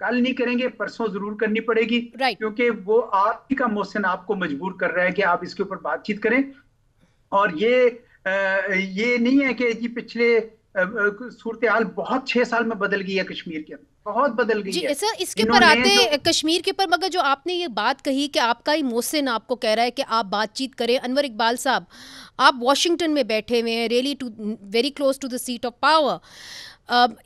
کل نہیں کریں گے پرسوں ضرور کرنی پڑے گی, کیونکہ وہ آپ ہی کا محسن آپ کو مجبور کر رہا ہے کہ آپ اس کے اوپر بات چیت کریں. اور یہ نہیں ہے کہ جی پچھلے صورتحال بہت 6 سال میں بدل گئی ہے کشمیر کے اندر, بہت بدل گئی ہے. جی سر, اس کے پر آتے کشمیر کے پر, مگر جو آپ نے یہ بات کہی کہ آپ کا ہی محسن آپ کو کہہ رہا ہے کہ آپ بات چیت کریں, انور اقبال صاحب آپ واشنگٹن میں بیٹھے ہوئے ہیں, really very close to the set of power.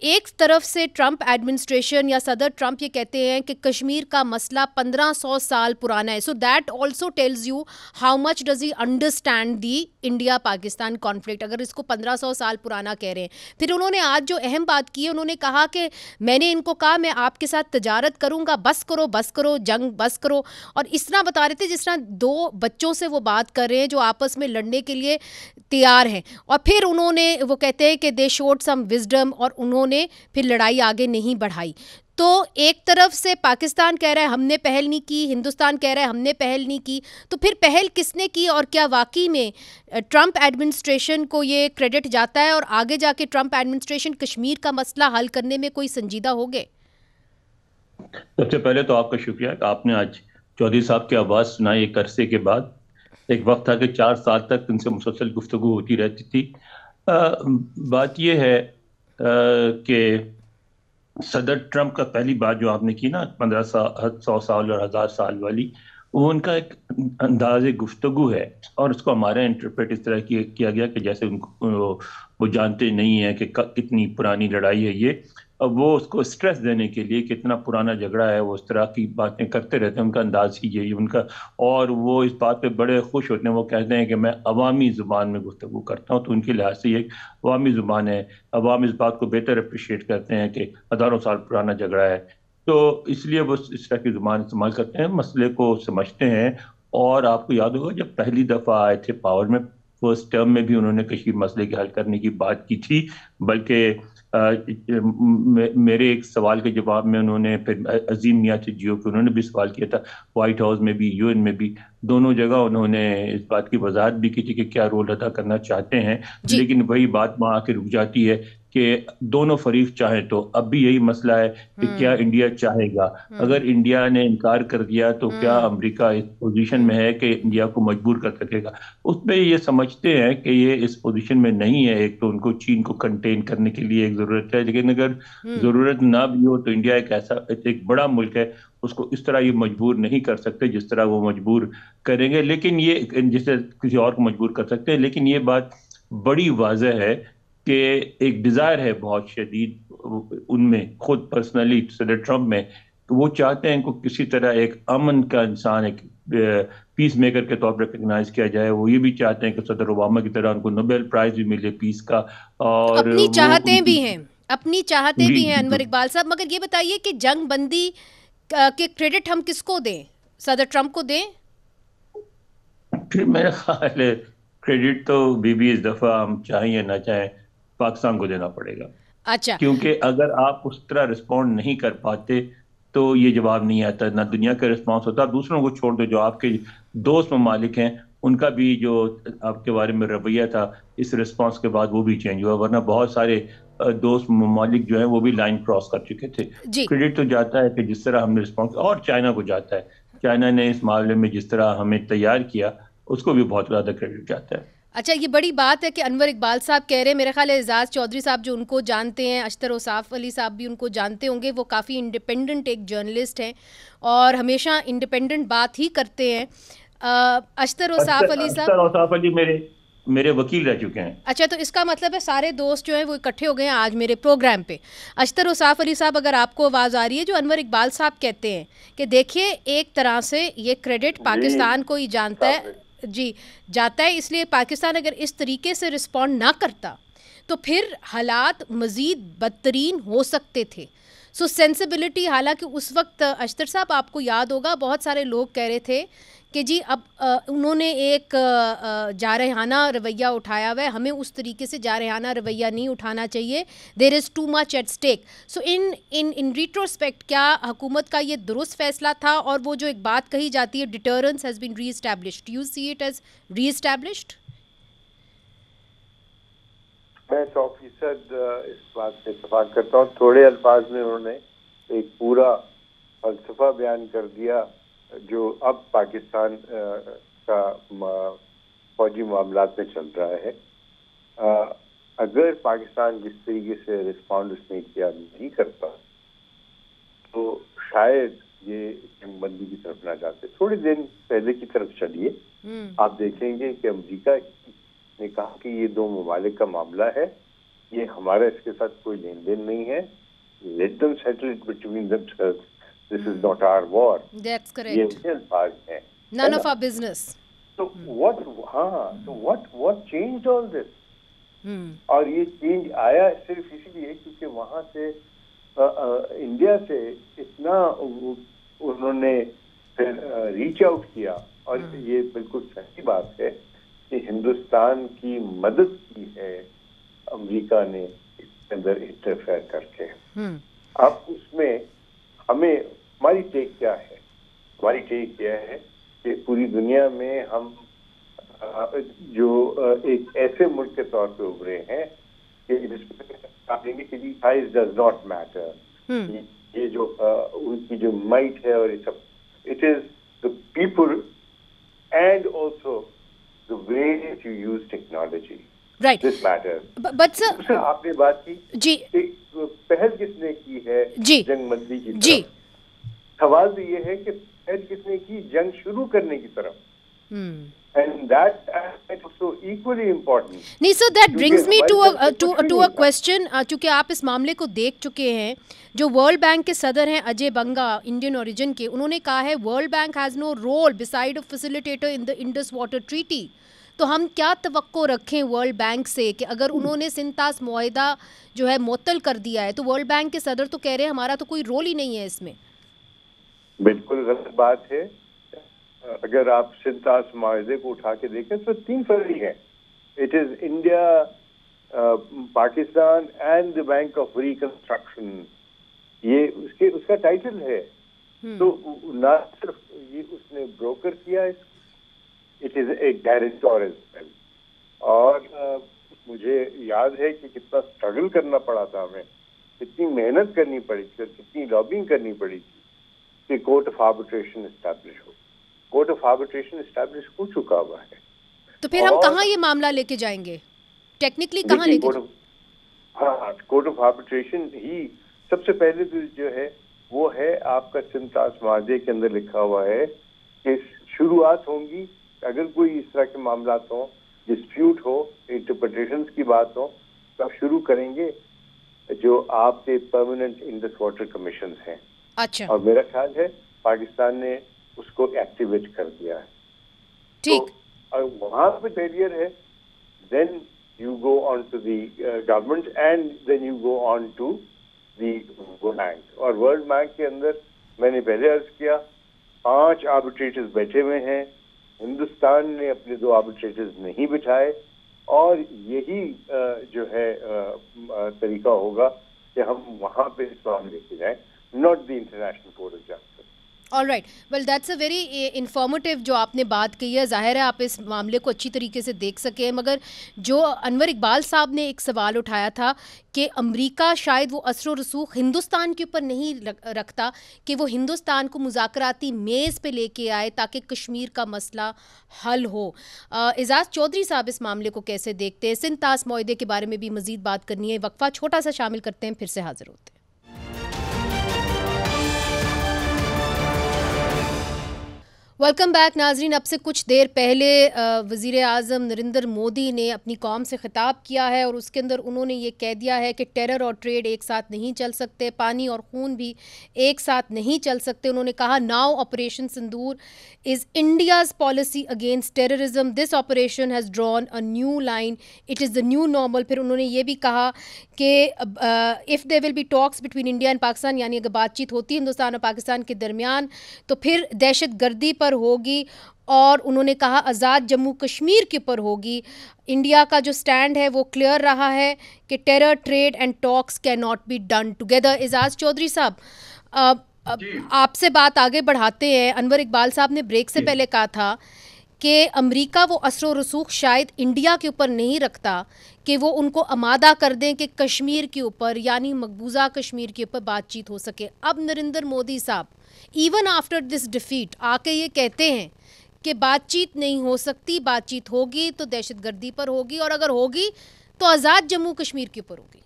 ایک طرف سے ٹرمپ ایڈمنسٹریشن یا صدر ٹرمپ یہ کہتے ہیں کہ کشمیر کا مسئلہ 1500 سال پرانا ہے. So that also tells you how much does he understand the India Pakistan conflict, اگر اس کو 1500 سال پرانا کہہ رہے ہیں. پھر انہوں نے آج جو اہم بات کی ہے, انہوں نے کہا کہ میں نے ان کو کہا میں آپ کے ساتھ تجارت کروں گا, بس کرو جنگ بس کرو, اور اس طرح بتا رہے تھے جس طرح 2 بچوں سے وہ بات کر رہے ہیں جو آپس میں لڑنے کے لیے تیار ہیں. اور پھر انہوں نے وہ کہتے ہیں کہ دے شوڈ سم وزڈم, اور انہوں نے پھر لڑائی آگے نہیں بڑھائی. تو ایک طرف سے پاکستان کہہ رہا ہے ہم نے پہل نہیں کی, ہندوستان کہہ رہا ہے ہم نے پہل نہیں کی, تو پھر پہل کس نے کی, اور کیا واقعی میں ٹرمپ ایڈمنسٹریشن کو یہ کریڈٹ جاتا ہے, اور آگے جا کے ٹرمپ ایڈمنسٹریشن کشمیر کا مسئلہ حل کرنے میں کوئی سنجیدہ ہو گئے؟ سب سے پہلے تو آپ کا شکریہ کہ آپ نے آج چودھری صاحب کی آواز سنائی ایک عرصے کے بعد. ایک وقت تھا کہ 4 سال تک ان سے مسلسل گفتگو ہوتی رہتی تھی. بات یہ ہے کہ صدر ٹرمپ کا پہلی بات جو آپ نے کی نا 1500 سال اور 1000 سال والی, وہ ان کا ایک انداز گفتگو ہے, اور اس کو ہمارا انٹرپریٹ اس طرح کیا گیا کہ جیسے ان کو وہ جانتے نہیں ہیں کہ کتنی پرانی لڑائی ہے یہ. اب وہ اس کو اسٹریس دینے کے لیے کتنا پرانا جھگڑا ہے وہ اس طرح کی باتیں کرتے رہتے ہیں. ان کا انداز ہی یہی ان کا, اور وہ اس بات پہ بڑے خوش ہوتے ہیں. وہ کہتے ہیں کہ میں عوامی زبان میں گفتگو کرتا ہوں, تو ان کے لحاظ سے یہ عوامی زبان ہے. عوام اس بات کو بہتر اپریشیٹ کرتے ہیں کہ ہزاروں سال پرانا جھگڑا ہے, تو اس لیے وہ اس طرح کی زبان استعمال کرتے ہیں, مسئلے کو سمجھتے ہیں. اور آپ کو یاد ہوگا جب پہلی دفعہ آئے تھے پاور میں, فرسٹ ٹرم میں بھی انہوں نے کشمیر مسئلے کے حل کرنے کی بات کی تھی. بلکہ میرے ایک سوال کے جواب میں انہوں نے پھر عظیم میاں چجیو کو انہوں نے بھی سوال کیا تھا, وائٹ ہاؤس میں بھی یو این میں بھی, دونوں جگہ انہوں نے اس بات کی وضاحت بھی کی تھی کہ کیا رول ادا کرنا چاہتے ہیں. لیکن وہی بات وہاں آ کے رک جاتی ہے کہ دونوں فریق چاہیں تو. اب بھی یہی مسئلہ ہے کہ کیا انڈیا چاہے گا. اگر انڈیا نے انکار کر دیا تو کیا امریکہ اس پوزیشن میں ہے کہ انڈیا کو مجبور کر سکے گا. اس میں یہ سمجھتے ہیں کہ یہ اس پوزیشن میں نہیں ہے. ایک تو ان کو چین کو کنٹین کرنے کے لیے ایک ضرورت ہے, لیکن اگر ضرورت نہ بھی ہو تو انڈیا ایک بڑا ملک ہے, اس کو اس طرح یہ مجبور نہیں کر سکتے جس طرح وہ مجبور کریں گے. لیکن یہ جسے کسی اور کو مجبور کر سکتے ہیں. لیکن یہ بات بڑی واضح ہے کہ ایک ڈیزائر ہے بہت شدید ان میں, خود پرسنلی صدر ٹرمپ میں, وہ چاہتے ہیں کو کسی طرح ایک امن کا انسان, ایک پیس میکر کے طور پر ریکگنائز کیا جائے. وہ یہ بھی چاہتے ہیں کہ صدر اوباما کی طرح ان کو نوبیل پرائز بھی ملے پیس کا, اور اپنی چاہتے بھی ہیں, انور اقبال صاحب. مگر یہ بتائیے کہ جنگ بندی کے کریڈٹ ہم کس کو دیں, صدر ٹرمپ کو دیں؟ پھر میرا خیال ہے کریڈٹ تو بھی اس دفعہ ہم چاہیں یا نہ چاہیں پاکستان کو دینا پڑے گا. اچھا, کیونکہ اگر آپ اس طرح رسپونڈ نہیں کر پاتے تو یہ جواب نہیں آتا, نہ دنیا کا رسپانس ہوتا. دوسروں کو چھوڑ دو, جو آپ کے دوست ممالک ہیں ان کا بھی جو آپ کے بارے میں رویہ تھا اس رسپانس کے بعد وہ بھی چینج ہوا, ورنہ بہت سارے دوست ممالک جو ہیں وہ بھی لائن کراس کر چکے تھے. کریڈٹ تو جاتا ہے کہ جس طرح ہم نے رسپانس, اور چائنا کو جاتا ہے. چائنا نے اس معاملے میں جس طرح ہمیں تیار کیا اس کو بھی بہت زیادہ کریڈٹ جاتا ہے. اچھا, یہ بڑی بات ہے کہ انور اقبال صاحب کہہ رہے ہیں, میرے خیال ہے اعزاز چودھری صاحب جو ان کو جانتے ہیں, اشتر اوصاف علی صاحب بھی ان کو جانتے ہوں گے, وہ کافی انڈیپینڈنٹ ایک جرنلسٹ ہیں اور ہمیشہ انڈیپینڈنٹ بات ہی کرتے ہیں. اشتر اوصاف علی صاحب, اشتر اوصاف علی میرے وکیل رہ چکے ہیں. اچھا, تو اس کا مطلب ہے سارے دوست جو ہیں وہ اکٹھے ہو گئے ہیں آج میرے پروگرام پہ. اشتر اوصاف علی صاحب, اگر آپ کو آواز آ رہی ہے, جو انور اقبال صاحب کہتے ہیں کہ دیکھیے ایک طرح سے یہ کریڈٹ پاکستان کو ہی جانتا ہے, جاتا ہے, اس لیے پاکستان اگر اس طریقے سے رسپونڈ نہ کرتا تو پھر حالات مزید بدترین ہو سکتے تھے. سو سینسیبلٹی, حالانکہ اس وقت اشتر صاحب آپ کو یاد ہوگا بہت سارے لوگ کہہ رہے تھے کہ جی اب انہوں نے ایک جارحانہ رویہ اٹھایا ہوا ہے, ہمیں اس طریقے سے جارحانہ رویہ نہیں اٹھانا چاہیے, there is too much at stake. So in retrospect کیا حکومت کا یہ درست فیصلہ تھا؟ اور وہ جو ایک بات کہی جاتی ہے deterrence has been reestablished, you see it as reestablished? میں 100% اس بات سے اتفاق کرتا ہوں. تھوڑے الفاظ میں انہوں نے ایک پورا فلسفہ بیان کر دیا جو اب پاکستان کا فوجی معاملات میں چل رہا ہے. اگر پاکستان جس طریقے سے رسپونڈ اس نے کیا نہیں کرتا تو شاید یہ جنگ بندی کی طرف نہ جاتے. تھوڑے دن پہلے کی طرف چلیے, آپ دیکھیں گے کہ امریکہ نے کہا کہ یہ دو ممالک کا معاملہ ہے, یہ ہمارا اس کے ساتھ کوئی لین دین نہیں ہے. Let them settle it between themselves. This is not our war. That's correct. یہ ان کے الفاظ ہیں. None of our business. So what changed all this? اور یہ چینج آیا صرف اسی لیے کیونکہ وہاں سے انڈیا سے اتنا انہوں نے پھر ریچ آؤٹ کیا. اور یہ بالکل صحیح بات ہے کہ ہندوستان کی مدد کی ہے امریکہ نے اس کے اندر انٹرفیئر کر کے. اب اس میں ہمیں ہماری ٹیک کیا ہے؟ ہماری ٹیک کیا ہے کہ پوری دنیا میں ہم جو ایک ایسے ملک کے طور پہ ابھرے ہیں کہ سائز ڈز ناٹ میٹر. یہ جو ان کی جو مائٹ ہے اور یہ سب, it is the people and also the way you use technology. Right. This matters. But sir, آپ نے بات کی جی پہل کس نے کی ہے جنگ بندی کی طرف. جی سوال تو یہ ہے کہ پہل کس نے کی جنگ شروع کرنے کی طرف. And that is also equally important. نہیں سر, that brings me to a question. چونکہ آپ اس معاملے کو دیکھ چکے ہیں, جو ورلڈ بینک کے صدر ہیں اجے بنگا, انڈین اوریجن کے, انہوں نے کہا ہے World Bank has no role beside a facilitator in the Indus Water Treaty. تو ہم کیا توقع رکھیں ورلڈ بینک سے کہ اگر انہوں نے سنتاس معاہدہ جو ہے معطل کر دیا ہے تو ورلڈ بینک کے صدر تو کہہ رہے ہیں ہمارا تو کوئی رول ہی نہیں ہے اس میں. بالکل غلط بات ہے. اگر آپ سنتاس معاہدے کو اٹھا کے دیکھیں تو 3 فرضی ہیں. It is India, Pakistan and the bank of reconstruction. یہ اس کا ٹائٹل ہے. تو نہ صرف یہ اس نے بروکر کیا, it is a guarantor as well. اور مجھے یاد ہے کہ کتنا اسٹرگل کرنا پڑا تھا ہمیں, کتنی محنت کرنی پڑی تھی اور کتنی لابنگ کرنی پڑی تھی کہ کورٹ آف آربیٹریشن اسٹیبلش ہو. کورٹ آف آربیٹریشن اسٹیبلش ہو چکا ہوا ہے. تو پھر ہم کہاں یہ معاملہ لے کے جائیں گے ٹیکنیکلی, کہاں لے کے؟ ہاں, کورٹ آف آربیٹریشن ہی سب سے پہلے جو ہے وہ ہے آپ کا سنتاس معاہدے کے اندر لکھا ہوا ہے کہ شروعات ہوں گی اگر کوئی اس طرح کے معاملات ہوں, ڈسپیوٹ ہو, انٹرپریٹیشنز کی بات ہو, تو آپ شروع کریں گے جو آپ کے پرماننٹ انڈس واٹر کمیشنز ہیں. اچھا. اور میرا خیال ہے پاکستان نے اس کو ایکٹیویٹ کر دیا ہے. ٹھیک. اور وہاں پہ فیلئر ہے, then you go on to the government and then you go on to the World Bank. اور ورلڈ بینک کے اندر میں نے پہلے عرض کیا 5 آربیٹریٹرز بیٹھے ہوئے ہیں. ہندوستان نے اپنے 2 آربیٹریٹرز نہیں بٹھائے, اور یہی جو ہے طریقہ ہوگا کہ ہم وہاں پہ اس معاملے لے کے جائیں, not the International Court of Justice. All right, well that's a very informative جو آپ نے بات کی ہے. ظاہر ہے آپ اس معاملے کو اچھی طریقے سے دیکھ سکیں, مگر جو انور اقبال صاحب نے ایک سوال اٹھایا تھا کہ امریکہ شاید وہ اثر و رسوخ ہندوستان کے اوپر نہیں رکھتا کہ وہ ہندوستان کو مذاکراتی میز پہ لے کے آئے تاکہ کشمیر کا مسئلہ حل ہو. اعزاز چودھری صاحب اس معاملے کو کیسے دیکھتے ہیں؟ سنتاس معاہدے کے بارے میں بھی مزید بات کرنی ہے, وقفہ چھوٹا سا شامل کرتے ہیں, پھر سے حاضر ہوتے ہیں. ویلکم بیک ناظرین. اب سے کچھ دیر پہلے وزیر اعظم نریندر مودی نے اپنی قوم سے خطاب کیا ہے اور اس کے اندر انہوں نے یہ کہہ دیا ہے کہ ٹیرر اور ٹریڈ ایک ساتھ نہیں چل سکتے, پانی اور خون بھی ایک ساتھ نہیں چل سکتے. انہوں نے کہا now operation Sindoor is India's policy against terrorism, this operation has drawn a new line, it is the new normal. پھر انہوں نے یہ بھی کہا کہ if there will be talks between India and Pakistan, یعنی اگر بات چیت ہوتی ہے ہندوستان اور پاکستان کے درمیان تو پھر دہشت گردی پر ہوگی, اور انہوں نے کہا آزاد جموں کشمیر کے اوپر ہوگی. انڈیا کا جو سٹینڈ ہے وہ کلیئر رہا ہے کہ terror, trade and talks cannot be done together. Aizaz Chaudhry صاحب آپ سے بات آگے بڑھاتے ہیں. انور اقبال صاحب نے بریک سے پہلے کہا تھا کہ امریکہ وہ اثر و رسوخ شاید انڈیا کے اوپر نہیں رکھتا کہ وہ ان کو آمادہ کر دیں کہ کشمیر کے اوپر یعنی مقبوضہ کشمیر کے اوپر بات چیت ہو سکے. اب نریندر مودی صاحب ایون آفٹر دس ڈیفیٹ آ کے یہ کہتے ہیں کہ بات چیت نہیں ہو سکتی, بات چیت ہوگی تو دہشت گردی پر ہوگی, اور اگر ہوگی تو آزاد جموں کشمیر کے اوپر ہوگی.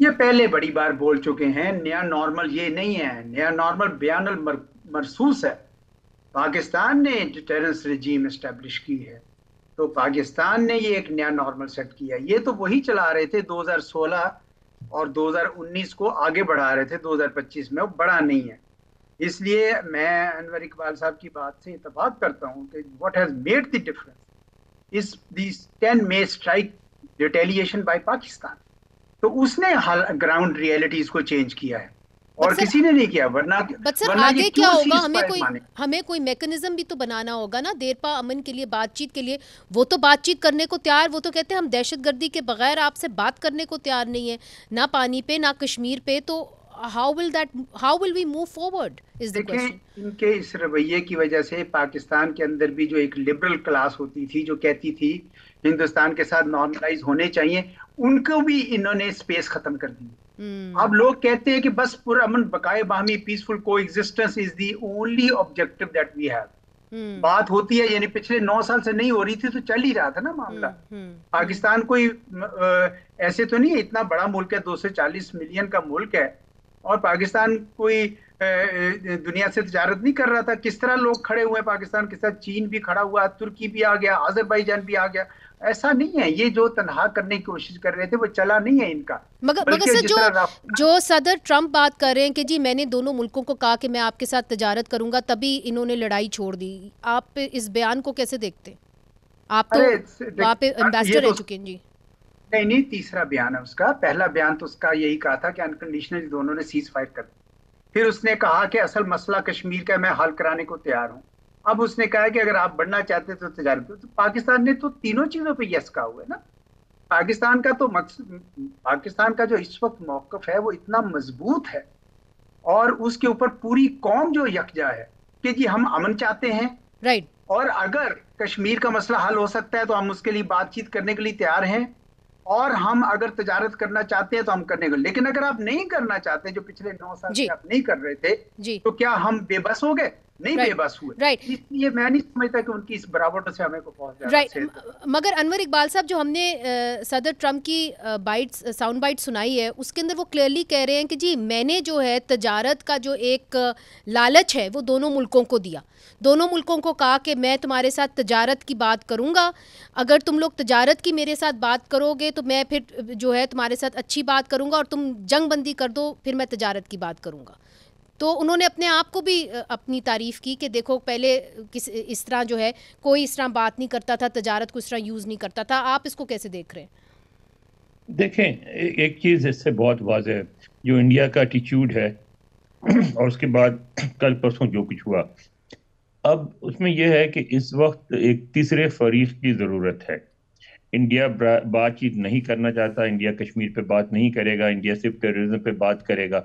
یہ پہلے بڑی بار بول چکے ہیں. نیا نارمل یہ نہیں ہے, نیا نارمل بیان المرصوص ہے. پاکستان نے ڈیٹرنس رجیم اسٹیبلش کی ہے, تو پاکستان نے یہ ایک نیا نارمل سیٹ کیا. یہ تو وہی چلا رہے تھے 2016 اور 2019 کو آگے بڑھا رہے تھے 2025 میں, وہ بڑا نہیں ہے. اس لیے میں انور اقبال صاحب کی بات سے اتفاق کرتا ہوں کہ what has made the difference is these 10 May strike retaliation by Pakistan. تو اس نے گراؤنڈ ریئلٹیز کو چینج کیا ہے اور کسی نے نہیں کیا. ورنہ آگے کیا ہوگا, ہمیں کوئی میکنزم بھی تو بنانا ہوگا نا دیرپا امن کے لیے, بات چیت کے لیے. وہ تو بات چیت کرنے کو تیار, وہ تو کہتے ہیں ہم دہشت گردی کے بغیر آپ سے بات کرنے کو تیار نہیں ہے, نہ پانی پہ نہ کشمیر پہ. تو how will we move forward is the question. ان کے اس رویے کی وجہ سے پاکستان کے اندر بھی جو ایک لبرل کلاس ہوتی تھی جو کہتی تھی ہندوستان کے ساتھ نارملائز ہونے چاہیے, ان کو بھی انہوں نے اسپیس ختم کر دی. اب لوگ کہتے ہیں کہ بس پرامن بقائے باہمی peaceful coexistence is the only objective that we have. بات ہوتی ہے, یعنی پچھلے 9 سال سے نہیں ہو رہی تھی تو چل ہی رہا تھا نا معاملہ. پاکستان کوئی ایسے تو نہیں ہے, اتنا بڑا ملک ہے, 240 ملین کا ملک ہے, اور پاکستان کوئی دنیا سے تجارت نہیں کر رہا تھا. کس طرح لوگ کھڑے ہوئے پاکستان کے ساتھ, چین بھی کھڑا ہوا, ترکی بھی آ گیا, آذربائیجان بھی آ گیا. ایسا نہیں ہے, یہ جو تنہا کرنے کی کوشش کر رہے تھے وہ چلا نہیں ہے ان کا. مگر سر جو صدر ٹرمپ بات کر رہے ہیں کہ جی میں نے دونوں ملکوں کو کہا کہ میں آپ کے ساتھ تجارت کروں گا, تبھی انہوں نے لڑائی چھوڑ دی. آپ اس بیان کو کیسے دیکھتے ہیں؟ آپ تو وہاں پہ ایمبیسڈر رہ چکے ہیں. جی نہیں, تیسرا بیان ہے اس کا. پہلا بیان تو اس کا یہی کہا تھا کہ انکنڈیشنلی دونوں نے سیز فائر کر دی. پھر اس نے کہا کہ اصل مسئلہ کشمیر کا میں حل کرانے کو تیار ہوں. اب اس نے کہا کہ اگر آپ بڑھنا چاہتے تو تجارت. تو پاکستان نے تو تینوں چیزوں پہ یس کہا ہوا ہے نا. پاکستان کا تو مقصد, پاکستان کا جو اس وقت موقف ہے وہ اتنا مضبوط ہے, اور اس کے اوپر پوری قوم جو یکجا ہے کہ جی ہم امن چاہتے ہیں, رائٹ, اور اگر کشمیر کا مسئلہ حل ہو سکتا ہے تو ہم اس کے لیے بات چیت کرنے کے لیے تیار ہیں, اور ہم اگر تجارت کرنا چاہتے ہیں تو ہم کرنے کو. لیکن اگر آپ نہیں کرنا چاہتے, جو پچھلے 9 سال سے آپ نہیں کر رہے تھے, تو کیا ہم بے بس ہو گئے؟ نہیں بے بس ہوئے. اس لیے میں نہیں سمجھتا کہ ان کی اس براوٹ سے ہمیں کو بہت زیادہ. مگر انور اقبال صاحب, جو ہم نے صدر ٹرمپ کی ساؤنڈ بائٹ سنائی ہے, اس کے اندر وہ کلیئرلی کہہ رہے ہیں کہ جی میں نے جو ہے تجارت کا جو ایک لالچ ہے وہ دونوں ملکوں کو دیا. دونوں ملکوں کو کہا کہ میں تمہارے ساتھ تجارت کی بات کروں گا, اگر تم لوگ تجارت کی میرے ساتھ بات کرو گے تو میں پھر جو ہے تمہارے ساتھ اچھی بات کروں گا, اور تم جنگ بندی کر دو پھر میں تجارت کی بات کروں گا. تو انہوں نے اپنے آپ کو بھی اپنی تعریف کی کہ دیکھو پہلے اس طرح جو ہے کوئی اس طرح بات نہیں کرتا تھا, تجارت کو اس طرح یوز نہیں کرتا تھا. آپ اس کو کیسے دیکھ رہے ہیں؟ دیکھیں, ایک چیز اس سے بہت واضح ہے, جو انڈیا کا ایٹیچیوڈ ہے اور اس کے بعد کل پرسوں جو کچھ ہوا, اب اس میں یہ ہے کہ اس وقت ایک تیسرے فریق کی ضرورت ہے. انڈیا بات چیت نہیں کرنا چاہتا, انڈیا کشمیر پہ بات نہیں کرے گا, انڈیا صرف ٹیررزم پہ بات کرے گا.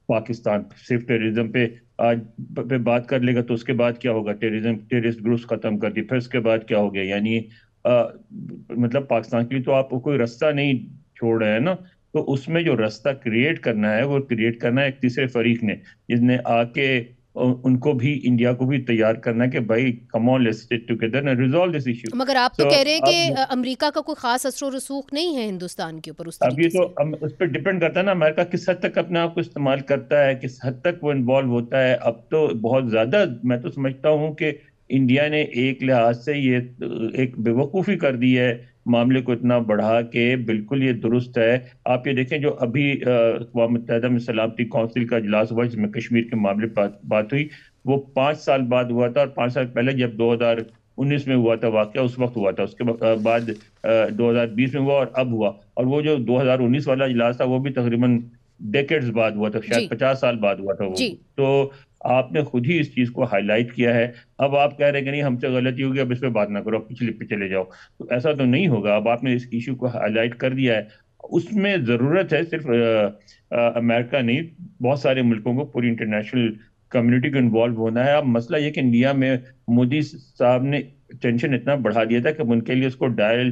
پاکستان صرف ٹیررزم پہ بات کر لے گا تو اس کے بعد کیا ہوگا؟ ٹیررسٹ گروپس ختم کر دی, پھر اس کے بعد کیا ہو گیا؟ یعنی مطلب پاکستان کے لیے تو آپ کو کوئی رستہ نہیں چھوڑ رہے ہیں نا. تو اس میں جو رستہ کریٹ کرنا ہے وہ کریٹ کرنا ہے ایک تیسرے فریق نے, جس نے آ کے ان کو بھی, انڈیا کو بھی تیار کرنا ہے کہ بھائی come on let's sit together and resolve this issue. مگر آپ تو کہہ رہے ہیں کہ امریکہ کا کوئی خاص اثر و رسوخ نہیں ہے ہندوستان کے اوپر اس طریقے سے. اب یہ تو اس پہ ڈیپینڈ کرتا ہے نا امریکہ کس حد تک اپنے آپ کو استعمال کرتا ہے, کس حد تک وہ انوالو ہوتا ہے. اب تو بہت زیادہ میں تو سمجھتا ہوں کہ انڈیا نے ایک لحاظ سے یہ ایک بے وقوفی کر دی ہے, معاملے کو اتنا بڑھا کے. بالکل یہ درست ہے. آپ یہ دیکھیں جو ابھی اقوام متحدہ میں سلامتی کونسل کا اجلاس ہوا جس میں کشمیر کے معاملے پر بات ہوئی, وہ 5 سال بعد ہوا تھا, اور 5 سال پہلے جب 2019 میں ہوا تھا واقعہ اس وقت ہوا تھا, اس کے بعد 2020 میں ہوا اور اب ہوا. اور وہ جو 2019 والا اجلاس تھا وہ بھی تقریباً ڈیکیڈز بعد ہوا تھا, شاید 50 سال بعد ہوا تھا وہ. تو آپ نے خود ہی اس چیز کو ہائی لائٹ کیا ہے. اب آپ کہہ رہے ہیں کہ نہیں ہم سے غلطی ہوگی, اب اس پہ بات نہ کرو, پچھلے پہ چلے جاؤ. تو ایسا تو نہیں ہوگا. اب آپ نے اس ایشو کو ہائی لائٹ کر دیا ہے. اس میں ضرورت ہے صرف امریکہ نہیں, بہت سارے ملکوں کو, پوری انٹرنیشنل کمیونٹی کو انوالو ہونا ہے. اب مسئلہ یہ کہ انڈیا میں مودی صاحب نے ٹینشن اتنا بڑھا دیا تھا کہ ان کے لیے اس کو ڈائل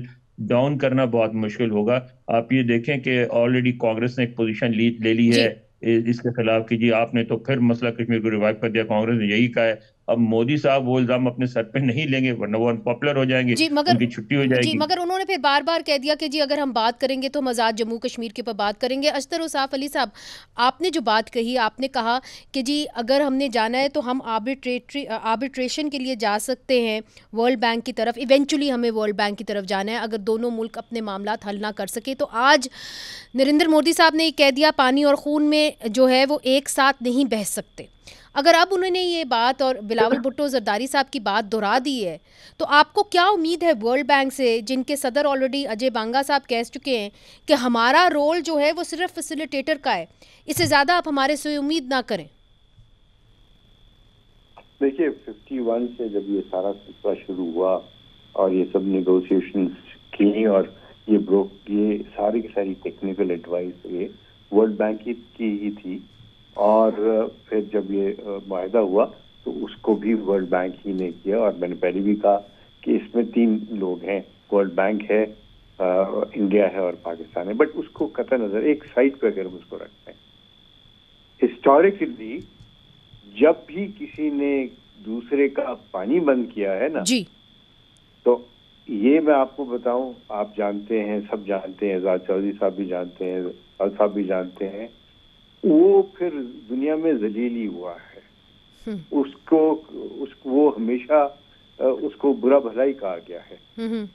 ڈاؤن کرنا بہت مشکل ہوگا. آپ یہ دیکھیں کہ آلریڈی کانگریس نے ایک پوزیشن لے لی ہے اس کے خلاف کہ جی آپ نے تو پھر مسئلہ کشمیر کو ریوائیو کر دیا. کانگریس نے یہی کہا ہے. اب مودی صاحب وہ الزام اپنے سر پہ نہیں لیں گے ورنہ وہ انپاپولر ہو جائیں گے, ان کی چھٹی ہو جائے گی. مگر انہوں نے پھر بار بار کہہ دیا کہ جی اگر ہم بات کریں گے تو ہم آزاد جموں کشمیر کے اوپر بات کریں گے. اشتر اوصاف علی صاحب, آپ نے جو بات کہی, آپ نے کہا کہ جی اگر ہم نے جانا ہے تو ہم آربیٹریشن کے لیے جا سکتے ہیں ورلڈ بینک کی طرف, ایونچولی ہمیں ورلڈ بینک کی طرف جانا ہے اگر دونوں ملک اپنے معاملات حل نہ کر سکے. تو آج نریندر مودی صاحب نے یہ کہہ دیا پانی اور خون میں جو ہے وہ ایک ساتھ نہیں بہہ سکتے. اگر اب انہوں نے یہ بات اور بلاول بھٹو زرداری صاحب کی بات دہرا دی ہے تو آپ کو کیا امید ہے ورلڈ بینک سے, جن کے صدر آلریڈی اجے بانگا صاحب کہہ چکے ہیں کہ ہمارا رول جو ہے وہ صرف فیسیلیٹیٹر کا ہے, اس سے زیادہ آپ ہمارے سے امید نہ کریں. دیکھیے 51 سے جب یہ سارا سلسلہ شروع ہوا اور یہ سب نیگوسیشنز کی اور یہ ساری کی ساری ٹیکنیکل ایڈوائس یہ ورلڈ بینک کی ہی تھی, اور پھر جب یہ معاہدہ ہوا تو اس کو بھی ورلڈ بینک ہی نے کیا. اور میں نے پہلے بھی کہا کہ اس میں 3 لوگ ہیں, ورلڈ بینک ہے, انڈیا ہے اور پاکستان ہے. بٹ اس کو قطع نظر ایک سائڈ پہ اگر ہم اس کو رکھتے ہیں, ہسٹوریکلی جب بھی کسی نے دوسرے کا پانی بند کیا ہے نا جی, تو یہ میں آپ کو بتاؤں, آپ جانتے ہیں, سب جانتے ہیں, اعزاز چودھری صاحب بھی جانتے ہیں, اور صاحب بھی جانتے ہیں, وہ پھر دنیا میں ذلیل ہی ہوا ہے. وہ ہمیشہ اس کو برا بھلا ہی کہا گیا ہے.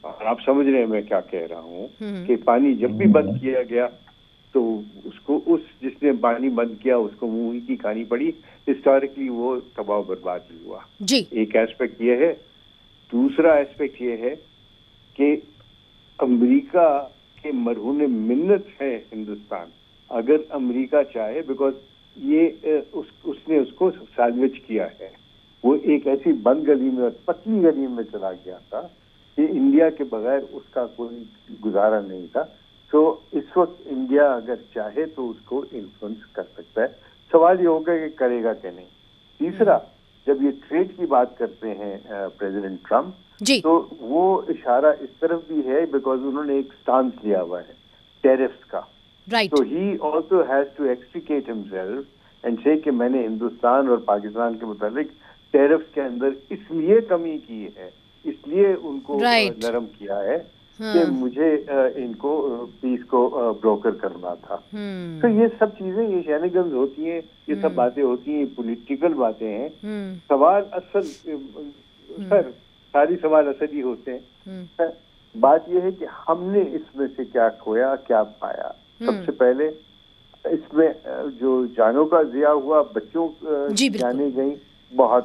اور آپ سمجھ رہے ہیں میں کیا کہہ رہا ہوں کہ پانی جب بھی بند کیا گیا تو جس نے پانی بند کیا اس کو منہ کی کھانی پڑی. ہسٹوریکلی وہ تباہ و برباد ہی ہوا. ایک ایسپیکٹ یہ ہے. دوسرا ایسپیکٹ یہ ہے کہ امریکہ کے مرہون منت ہے ہندوستان. اگر امریکہ چاہے, بیکاز یہ اس نے اس کو سیلویج کیا ہے, وہ ایک ایسی بند گلی میں اور پتلی گلی میں چلا گیا تھا کہ انڈیا کے بغیر اس کا کوئی گزارا نہیں تھا. تو اس وقت انڈیا اگر چاہے تو اس کو انفلوئنس کر سکتا ہے. سوال یہ ہوگا کہ کرے گا کہ نہیں. تیسرا, جب یہ ٹریڈ کی بات کرتے ہیں پریزیڈنٹ ٹرمپ, تو وہ اشارہ اس طرف بھی ہے بیکاز انہوں نے ایک سٹانس لیا ہوا ہے ٹیرفز کا. So he also has to extricate himself and say کہ میں نے ہندوستان اور پاکستان کے متعلق ٹیرفز کے اندر اس لیے کمی کی ہے, اس لیے ان کو نرم کیا ہے کہ مجھے ان کو پیس کو بروکر کرنا تھا. تو یہ سب چیزیں, یہ شینیگنز ہوتی ہیں, یہ سب باتیں ہوتی ہیں, پولیٹیکل باتیں ہیں. سوال اصل ساری سوال اصل ہی ہوتے ہیں. بات یہ ہے کہ ہم نے اس میں سے کیا کھویا, کیا پایا. سب سے پہلے اس میں جو جانوں کا ضیاع ہوا, بچوں جانے گئی, بہت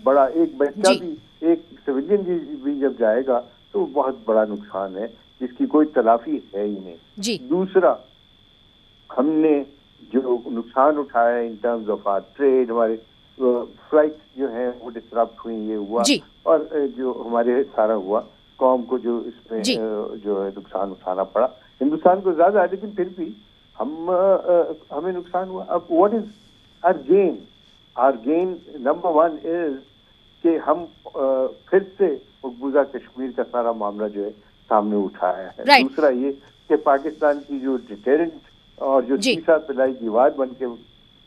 بڑا, ایک بچہ بھی, ایک سویلین بھی جب جائے گا تو بہت بڑا نقصان ہے جس کی کوئی تلافی ہے ہی نہیں. دوسرا, ہم نے جو نقصان اٹھایا in terms of our trade, ہمارے فلائٹ جو ہیں وہ ڈسٹرپٹ ہوئی, یہ ہوا, اور جو ہمارے سارا ہوا قوم کو جو اس میں جو ہے نقصان اٹھانا پڑا. ہندوستان کو زیادہ ہے لیکن پھر بھی ہمیں نقصان ہوا. اب what is our gain? Our gain number 1 is کہ ہم پھر سے مقبوضہ کشمیر کا سارا معاملہ جو ہے سامنے اٹھایا ہے. دوسرا یہ کہ پاکستان کی جو ڈیٹرنٹ اور جو سیسا پلائی دیوار بن کے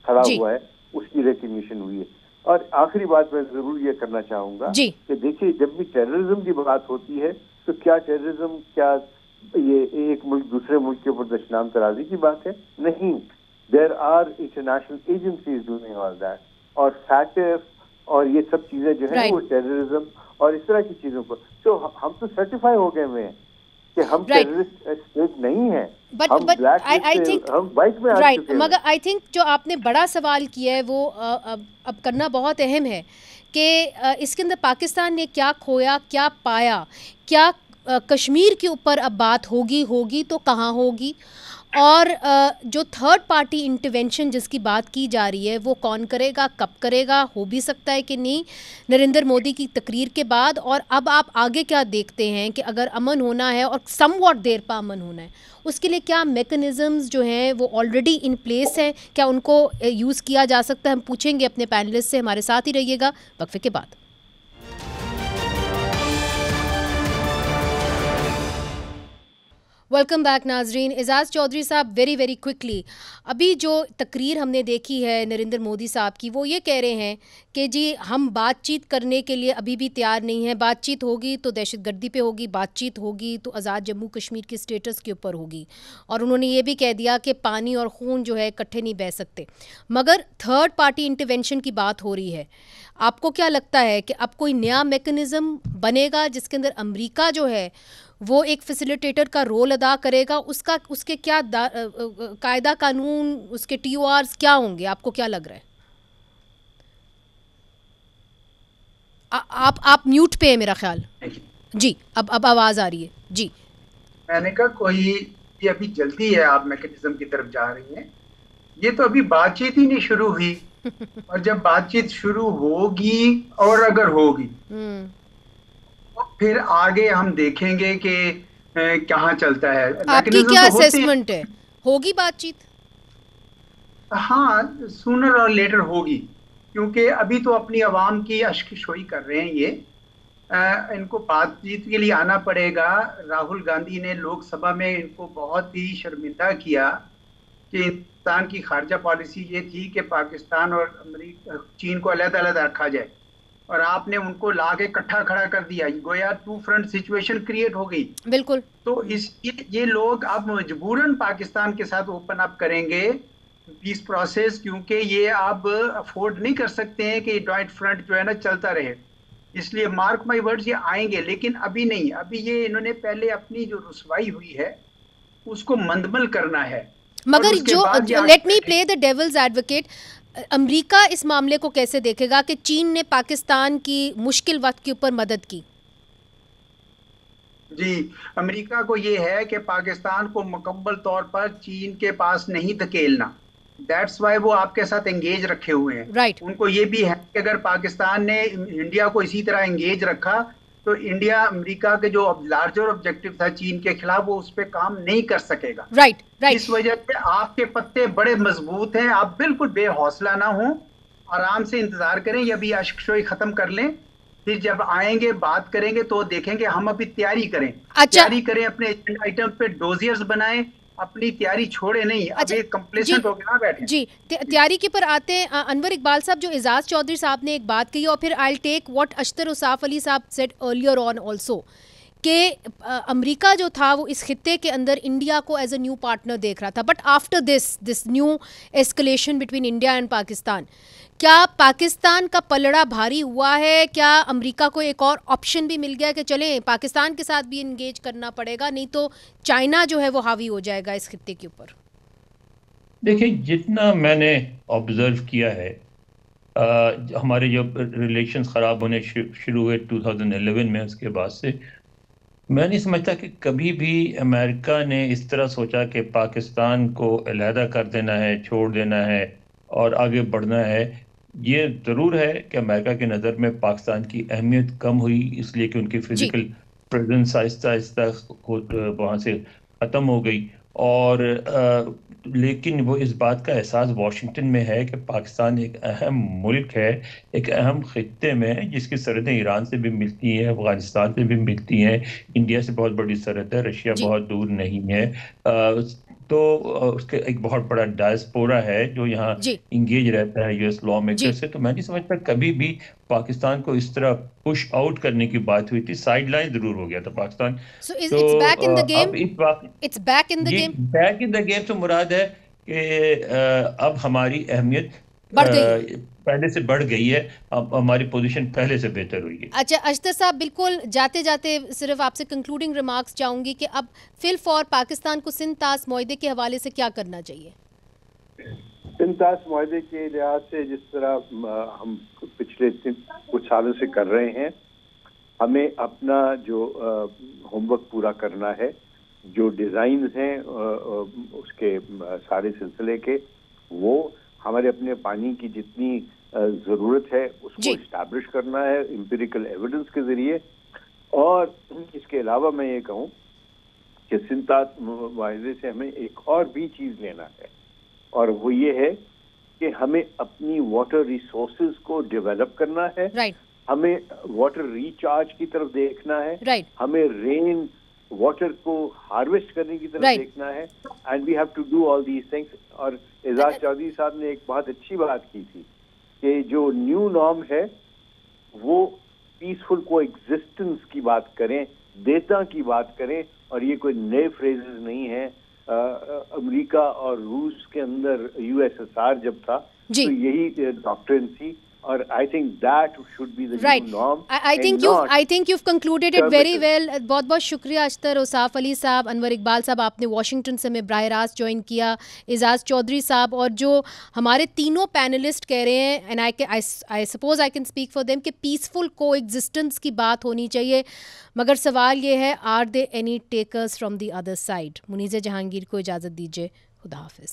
کھڑا ہوا ہے اس کی ریکگنیشن ہوئی ہے. اور آخری بات میں ضرور یہ کرنا چاہوں گا کہ دیکھیے جب بھی ٹیررزم کی بات ہوتی ہے تو کیا ٹیررزم, کیا یہ ایک ملک دوسرے ملک کے اوپر دشنام ترازی کی بات ہے؟ نہیں. There are international agencies doing all that, اور فیٹف اور یہ سب چیزیں جو ہیں وہ ٹیررزم اور اس طرح کی چیزوں پر, تو ہم تو سرٹیفائی ہو گئے ہوئے ہیں کہ ہم ٹیررسٹ اسٹیٹ نہیں ہیں, ہم بلیک لسٹ, ہم وائٹ میں آ چکے ہیں. مگر آئی تھنک جو آپ نے بڑا سوال کیا ہے وہ اب کرنا بہت اہم ہے کہ اس کے اندر پاکستان نے کیا کھویا, کیا پایا, کیا کشمیر کے اوپر اب بات ہوگی تو کہاں ہوگی, اور جو تھرڈ پارٹی انٹرونشن جس کی بات کی جا رہی ہے وہ کون کرے گا, کب کرے گا, ہو بھی سکتا ہے کہ نہیں نریندر مودی کی تقریر کے بعد, اور اب آپ آگے کیا دیکھتے ہیں کہ اگر امن ہونا ہے اور سم واٹ دیر پہ امن ہونا ہے اس کے لیے کیا میکنزمز جو ہیں وہ آلریڈی ان پلیس ہیں, کیا ان کو یوز کیا جا سکتا ہے؟ ہم پوچھیں گے اپنے پینلسٹ سے, ہمارے ساتھ ہی رہیے گا وقفے کے بعد. ویلکم بیک ناظرین. اعزاز چودھری صاحب, ویری ویری کوئکلی, ابھی جو تقریر ہم نے دیکھی ہے نریندر مودی صاحب کی وہ یہ کہہ رہے ہیں کہ جی ہم بات چیت کرنے کے لیے ابھی بھی تیار نہیں ہیں, بات چیت ہوگی تو دہشت گردی پہ ہوگی, بات چیت ہوگی تو آزاد جموں کشمیر کے اسٹیٹس کے اوپر ہوگی, اور انہوں نے یہ بھی کہہ دیا کہ پانی اور خون جو ہے اکٹھے نہیں بہہ سکتے. مگر تھرڈ پارٹی انٹرونشن کی بات ہو رہی ہے, آپ کو کیا لگتا ہے کہ اب کوئی نیا میکنزم بنے گا جس کے اندر امریکہ جو ہے وہ ایک فیسیلیٹیٹر کا رول ادا کرے گا؟ اس کے کیا قاعدہ قانون, اس کے ٹی او آرز کیا ہوں گے, آپ کو کیا لگ رہا ہے؟ آپ میوٹ پہ ہیں میرا خیال. جی اب آواز آ رہی ہے. جی میں نے کہا کوئی یہ ابھی جلدی ہے, آپ میکنزم کی طرف جا رہی ہیں, یہ تو ابھی بات چیت ہی نہیں شروع ہوئی, اور جب بات چیت شروع ہوگی اور اگر ہوگی پھر آگے ہم دیکھیں گے کہ کہاں چلتا ہے. آپ کی کیا اسیسمنٹ ہے, ہوگی بات چیت؟ ہاں, سونر اور لیٹر ہوگی, کیونکہ ابھی تو اپنی عوام کی اشکشوئی کر رہے ہیں یہ, ان کو بات چیت کے لیے آنا پڑے گا. راہل گاندھی نے لوک سبھا میں ان کو بہت ہی شرمندہ کیا کہ ہندوستان کی خارجہ پالیسی یہ تھی کہ پاکستان اور چین کو علیحدہ علیحدہ رکھا جائے, اور آپ نے ان کو لا کے اکٹھا کھڑا کر دیا, گویا ٹو فرنٹ سچویشن کریٹ ہو گئی. بالکل. تو یہ لوگ اب مجبوراً پاکستان کے ساتھ اوپن اپ کریں گے پیس پروسیس, کیونکہ یہ اب افورڈ نہیں کر سکتے ہیں کہ جوائنٹ فرنٹ جو ہے نا چلتا رہے. اس لیے مارک مائی ورڈز یہ آئیں گے, لیکن ابھی نہیں. ابھی یہ انہوں نے پہلے اپنی جو رسوائی ہوئی ہے اس کو مندمل کرنا ہے. مگر جو لیٹ می پلے دا ڈیولز ایڈوکیٹ, امریکہ اس معاملے کو کیسے دیکھے گا کہ چین نے پاکستان کی مشکل وقت کے اوپر مدد کی؟ جی, امریکہ کو یہ ہے کہ پاکستان کو مکمل طور پر چین کے پاس نہیں دھکیلنا. دیٹس وائی وہ آپ کے ساتھ انگیج رکھے ہوئے ہیں. رائٹ. ان کو یہ بھی ہے کہ اگر پاکستان نے انڈیا کو اسی طرح انگیج رکھا تو انڈیا امریکہ کے جو لارجر آبجیکٹو تھا چین کے خلاف وہ اس پہ کام نہیں کر سکے گا. Right right. اس وجہ سے آپ کے پتے بڑے مضبوط ہیں, آپ بالکل بے حوصلہ نہ ہوں, آرام سے انتظار کریں, یہ ابھی اشکشوئی ختم کر لیں, پھر جب آئیں گے بات کریں گے تو دیکھیں گے. ہم ابھی تیاری کریں, تیاری کریں, اپنے آئٹم پہ ڈوزیئرز بنائیں, اپنی تیاری چھوڑے نہیں, ابھی کمپلیسنٹ ہو کے نہ بیٹھیں. جی تیاری کے پر آتے ہیں. انور اقبال صاحب, جو اعزاز چودھری صاحب نے ایک بات کہی, اور پھر آئی ٹیک واٹ اشتر اصاف علی صاحب سیڈ ارلیئر آن آلسو, کہ امریکہ جو تھا وہ اس خطے کے اندر انڈیا کو ایز اے نیو پارٹنر دیکھ رہا تھا, but after this new escalation between India and Pakistan, کیا پاکستان کا پلڑا بھاری ہوا ہے؟ کیا امریکہ کو ایک اور آپشن بھی مل گیا کہ چلیں پاکستان کے ساتھ بھی انگیج کرنا پڑے گا, نہیں تو چائنا جو ہے وہ حاوی ہو جائے گا اس خطے کے اوپر؟ دیکھیں, جتنا میں نے آبزرو کیا ہے, ہمارے جب ریلیشنز خراب ہونے شروع ہوئے 2011 میں, اس کے بعد سے میں نہیں سمجھتا کہ کبھی بھی امریکہ نے اس طرح سوچا کہ پاکستان کو علیحدہ کر دینا ہے, چھوڑ دینا ہے اور آگے بڑھنا ہے. یہ ضرور ہے کہ امریکہ کی نظر میں پاکستان کی اہمیت کم ہوئی, اس لیے کہ ان کی فزیکل پریزنس آہستہ آہستہ وہاں سے ختم ہو گئی. اور لیکن وہ اس بات کا احساس واشنگٹن میں ہے کہ پاکستان ایک اہم ملک ہے, ایک اہم خطے میں ہے, جس کی سرحدیں ایران سے بھی ملتی ہیں, افغانستان سے بھی ملتی ہیں, انڈیا سے بہت بڑی سرحد ہے, رشیا بہت دور نہیں ہے. تو اس کے ایک بہت بڑا ڈائسپورا ہے جو یہاں انگیج رہتا ہے یو ایس لا میکر سے. تو میں نہیں سمجھتا کبھی بھی پاکستان کو اس طرح پش آؤٹ کرنے کی بات ہوئی تھی. سائڈ لائن ضرور ہو گیا تھا پاکستان. تو بیک ان دا گیم تو مراد ہے کہ اب ہماری اہمیت پہلے سے بڑھ گئی ہے, اب ہماری پوزیشن پہلے سے بہتر ہوئی ہے. اچھا اشتر صاحب, بالکل جاتے جاتے صرف آپ سے کنکلوڈنگ ریمارکس چاہوں گی کہ اب فی الفور پاکستان کو سندھ طاس معاہدے کے حوالے سے کیا کرنا چاہیے؟ سندھ طاس معاہدے کے لحاظ سے جس طرح ہم پچھلے کچھ سالوں سے کر رہے ہیں, ہمیں اپنا جو ہوم ورک پورا کرنا ہے, جو ڈیزائنز ہیں اس کے سارے سلسلے کے، وہ ہمارے اپنے پانی کی جتنی ضرورت ہے اس کو اسٹیبلش کرنا ہے امپیریکل ایویڈنس کے ذریعے. اور اس کے علاوہ میں یہ کہوں کہ سنتات معاہدے سے ہمیں ایک اور بھی چیز لینا ہے، اور وہ یہ ہے کہ ہمیں اپنی واٹر ریسورسز کو ڈیولپ کرنا ہے. ہمیں واٹر ریچارج کی طرف دیکھنا ہے. ہمیں رین واٹر کو ہارویسٹ کرنے کی طرف دیکھنا ہے. And we have to do all these things. اور اعزاز چودھری صاحب نے ایک بہت اچھی بات کی تھی کہ جو نیو نارم ہے وہ پیسفل کو ایگزسٹنس کی بات کریں، دیتا کی بات کریں، اور یہ کوئی نئے فریزز نہیں ہیں. امریکہ اور روس کے اندر USSR جب تھا تو یہی ڈاکٹرن تھی. اور I think that should be the new norm. I think you've concluded it very well. بہت بہت شکریہ اشتر. اوصاف علی صاحب، انور اقبال صاحب، آپ نے واشنگٹن سے میں براہ راست جوائن کیا. اعزاز چودھری صاحب، اور جو ہمارے تینوں پینلسٹ کہہ رہے ہیں and I suppose I can speak for them کہ پیسفل کو ایگزسٹنس کی بات ہونی چاہیے، مگر سوال یہ ہے are there any takers from the other side. Muneeza Jahangir کو اجازت دیجیے. خدا حافظ.